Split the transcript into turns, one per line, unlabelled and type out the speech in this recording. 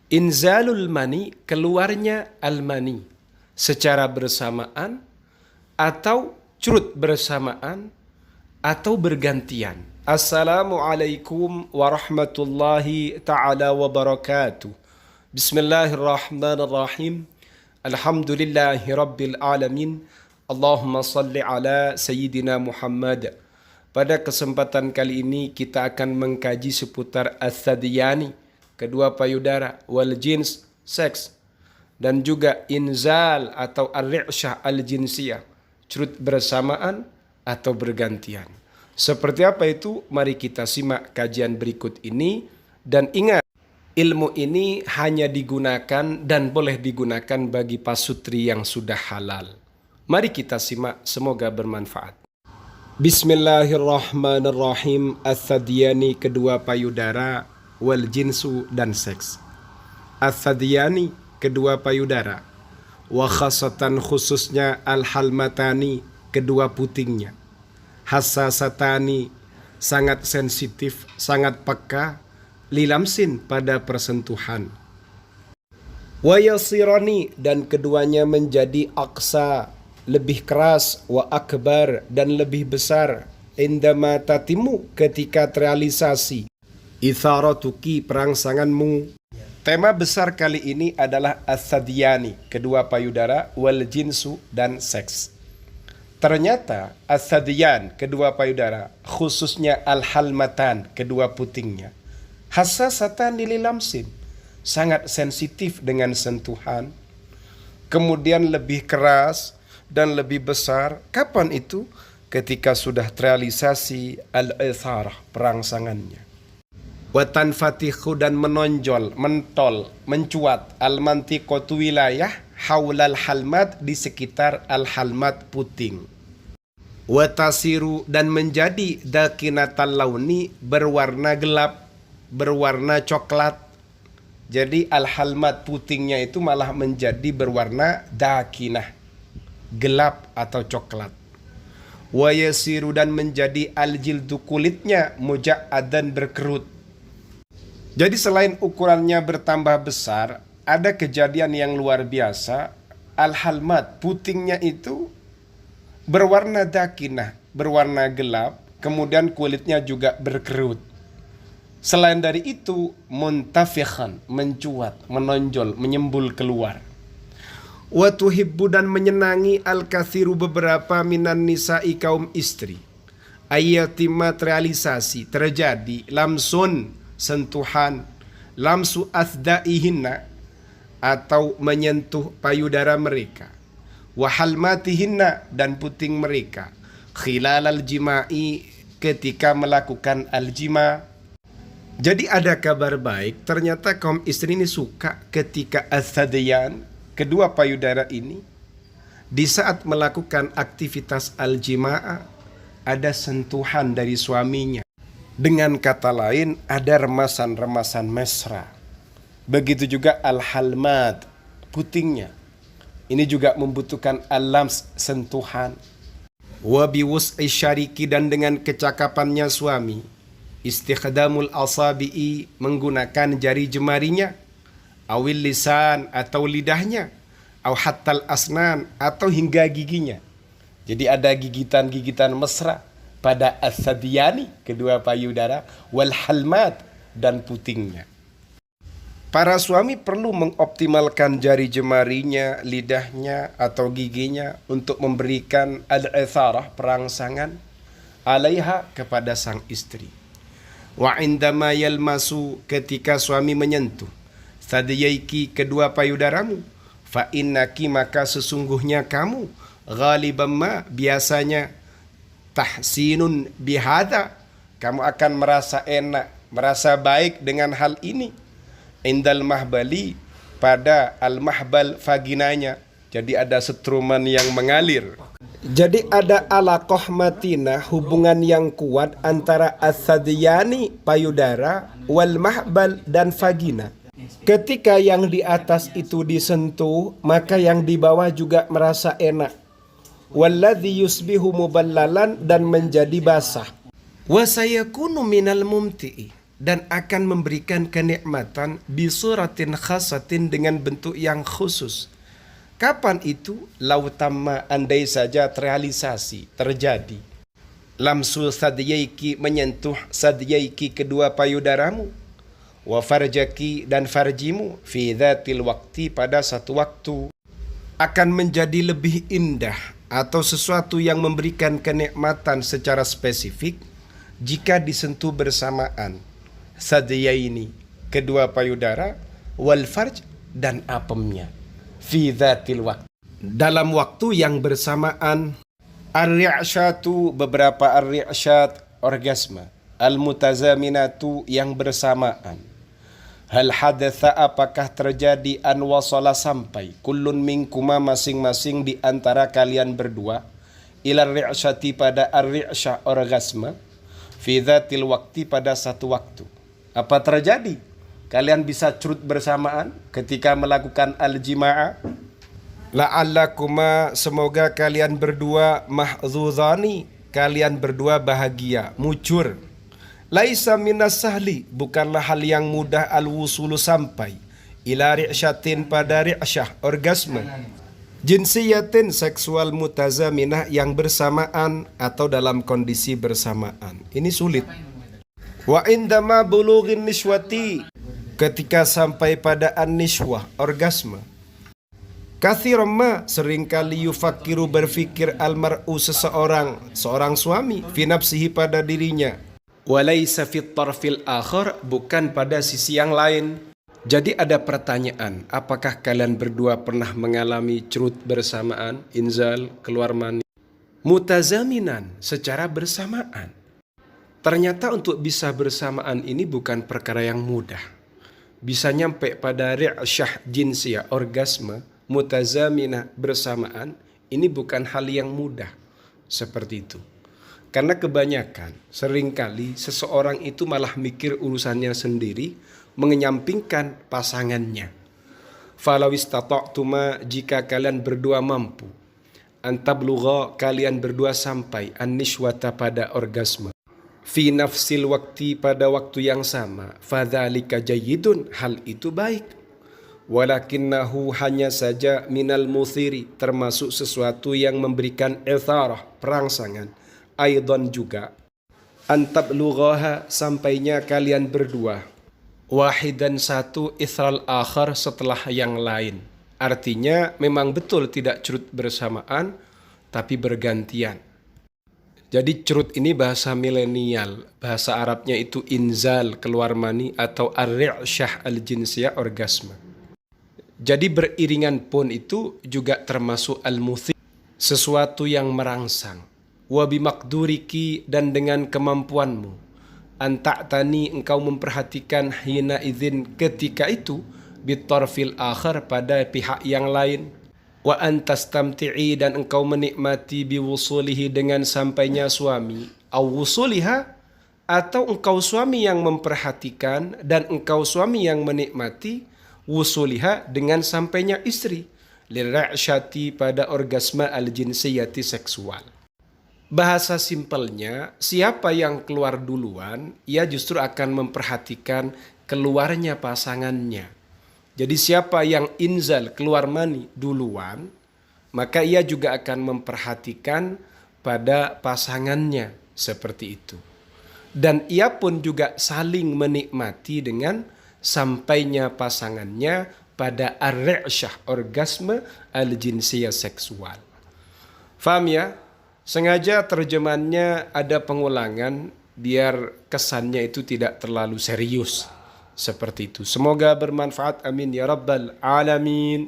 Inzalul mani, keluarnya al-mani secara bersamaan atau curut bersamaan atau bergantian. Assalamualaikum warahmatullahi ta'ala wabarakatuh. Bismillahirrahmanirrahim. Alhamdulillahi rabbil alamin. Allahumma salli ala Sayyidina Muhammad. Pada kesempatan kali ini kita akan mengkaji seputar as-sadiyani, kedua payudara, wal jins, seks, dan juga inzal atau ar-ri'syah al-jinsiyah, curut bersamaan atau bergantian. Seperti apa itu? Mari kita simak kajian berikut ini. Dan ingat, ilmu ini hanya digunakan dan boleh digunakan bagi pasutri yang sudah halal. Mari kita simak, semoga bermanfaat. Bismillahirrahmanirrahim. As-sadiyani, kedua payudara, wal jinsu, dan seks. As-sadiyani, kedua payudara, wa khasatan, khususnya al-halmatani, kedua putingnya, hassasatani, sangat sensitif, sangat peka, lilamsin, pada persentuhan, wa yasirani, dan keduanya menjadi aksa, lebih keras, wa akbar, dan lebih besar, indama tatimu, ketika terrealisasi, itharatuki, perangsanganmu. Tema besar kali ini adalah as-sadiyani, kedua payudara, wal jinsu, dan seks. Ternyata as-sadiyan, kedua payudara, khususnya al-halmatan, kedua putingnya, hassasatan lilamsin, sangat sensitif dengan sentuhan, kemudian lebih keras dan lebih besar. Kapan itu? Ketika sudah terrealisasi al-itharah, perangsangannya. Watan fatihu, dan menonjol, mentol, mencuat, al-mantiqatu, wilayah, haulal halmat, di sekitar al-halmat, puting. Watasiru, dan menjadi dakinatal launi, berwarna gelap, berwarna coklat. Jadi al-halmat, putingnya itu malah menjadi berwarna dakinah, gelap atau coklat. Wayasiru, dan menjadi al-jildu, kulitnya, muja'adan, berkerut. Jadi selain ukurannya bertambah besar, ada kejadian yang luar biasa. Al-halmat, putingnya itu berwarna dakinah, berwarna gelap, kemudian kulitnya juga berkerut. Selain dari itu, muntafikhan, mencuat, menonjol, menyembul keluar. Wa tuhibbu, dan menyenangi al-kathiru, beberapa, minan nisa'i, kaum istri, ayatima, terrealisasi, terjadi, lamsun, sentuhan, lamsu athda'ihinna, atau menyentuh payudara mereka, wahalmatihinna, dan puting mereka, khilal al-jima'i, ketika melakukan al-jima'. Jadi ada kabar baik, ternyata kaum istri ini suka ketika as-sadiyan, kedua payudara ini, di saat melakukan aktivitas al-jima'ah, ada sentuhan dari suaminya. Dengan kata lain, ada remasan-remasan mesra. Begitu juga al-halmat, putingnya. Ini juga membutuhkan al-lams, sentuhan. Wa biwus'i syariki, dan dengan kecakapannya suami, istikhdamul asabi'i, menggunakan jari jemarinya, awil lisan, atau lidahnya, aw hattal asnan, atau hingga giginya. Jadi ada gigitan-gigitan mesra pada as-sadiyani, kedua payudara, wal halmat, dan putingnya. Para suami perlu mengoptimalkan jari jemarinya, lidahnya, atau giginya untuk memberikan al-itharah, perangsangan, alaiha, kepada sang istri. Wa indama yalmasu, ketika suami menyentuh, sadiyaiki, kedua payudaramu, fa innaki, maka sesungguhnya kamu, ghaliban ma, biasanya, tahsinun bihada, kamu akan merasa enak, merasa baik dengan hal ini, indal mahbali, pada al-mahbal, vaginanya. Jadi ada setruman yang mengalir. Jadi ada alaqah matina, hubungan yang kuat antara as-sadiyani, payudara, wal mahbal, dan vagina. Ketika yang di atas itu disentuh, maka yang di bawah juga merasa enak. Walladhi yusbihu muballalan, dan menjadi basah. Wa sayakunu minal mumti'i, dan akan memberikan kenikmatan bisuratin khasatin dengan bentuk yang khusus. Kapan itu? Lau tamma, andai saja terrealisasi, terjadi. Lamsu sadyaiki, menyentuh sadyaiki kedua payudaramu, wa farjaki, dan farjimu, fi dhatil wakti, pada satu waktu, akan menjadi lebih indah atau sesuatu yang memberikan kenikmatan secara spesifik jika disentuh bersamaan sadyaini, kedua payudara, wal farj, dan apemnya, fi dhatil wakti, dalam waktu yang bersamaan. Ar-ri'syatu, beberapa ar-ri'syat, orgasme. Al-mutazaminatu, yang bersamaan. Hal hadatha, apakah terjadi, an wasala, sampai, kullun minkuma, masing-masing di antara kalian berdua, ila ri'syati, pada ar-ri'sya, orgasme, fi dhatil wakti, pada satu waktu. Apa terjadi? Kalian bisa curut bersamaan ketika melakukan al-jima'a. La'allakuma, semoga kalian berdua, mahzuzani, kalian berdua bahagia, mucur. Laisa minas sahli, bukanlah hal yang mudah, al-wusulu, sampai, ila ri'syatin, pada ri'syah, orgasme, jinsiyatin, seksual, mutazaminah, yang bersamaan atau dalam kondisi bersamaan. Ini sulit. Wa indama bulughin nishwati, ketika sampai pada an-nishwah, orgasme, kathirama, seringkali, yufakiru, berfikir, almar'u, seorang suami, fi nafsihi, pada dirinya, walaysa fit tarfil akhar, bukan pada sisi yang lain. Jadi ada pertanyaan, apakah kalian berdua pernah mengalami curut bersamaan, inzal, keluar mani, mutazaminan, secara bersamaan? Ternyata untuk bisa bersamaan ini bukan perkara yang mudah. Bisa nyampe pada ri'syah jinsiyah, orgasme, mutazamina, bersamaan, ini bukan hal yang mudah seperti itu. Karena kebanyakan, seringkali seseorang itu malah mikir urusannya sendiri, mengenyampingkan pasangannya. Falau istata'tuma, jika kalian berdua mampu, antablugha, kalian berdua sampai, an-nishwata, pada orgasme, fi nafsil wakti, pada waktu yang sama, fadzalika jayyidun, hal itu baik. Walakinnahu, hanya saja, minal muthiri, termasuk sesuatu yang memberikan itharah, perangsangan, aidan juga, antablughaha, sampainya kalian berdua, wahidan, satu, ithral akhar, setelah yang lain. Artinya memang betul tidak curut bersamaan, tapi bergantian. Jadi curut ini bahasa milenial, bahasa Arabnya itu inzal, keluar mani, atau ar-ri'syah al-jinsiyah, orgasme. Jadi beriringan pun itu juga termasuk al-muthi, sesuatu yang merangsang. Wa bimakduriki, dan dengan kemampuanmu, anta'tani, engkau memperhatikan, hina izin, ketika itu, bitarfil akhar, pada pihak yang lain. Wa antastamti'i, dan engkau menikmati, biwusulihi, dengan sampainya suami, aw wusuliha, atau engkau suami yang memperhatikan dan engkau suami yang menikmati, wusuliha, dengan sampainya istri, lira'syati, pada orgasme al-jinsiyati, seksual. Bahasa simpelnya, siapa yang keluar duluan, ia justru akan memperhatikan keluarnya pasangannya. Jadi siapa yang inzal, keluar mani, duluan, maka ia juga akan memperhatikan pada pasangannya, seperti itu. Dan ia pun juga saling menikmati dengan sampainya pasangannya pada ar-ri'syah, orgasme al-jinsiyah, seksual. Faham ya? Sengaja terjemahannya ada pengulangan biar kesannya itu tidak terlalu serius. Seperti itu. Semoga bermanfaat. Amin ya rabbal alamin.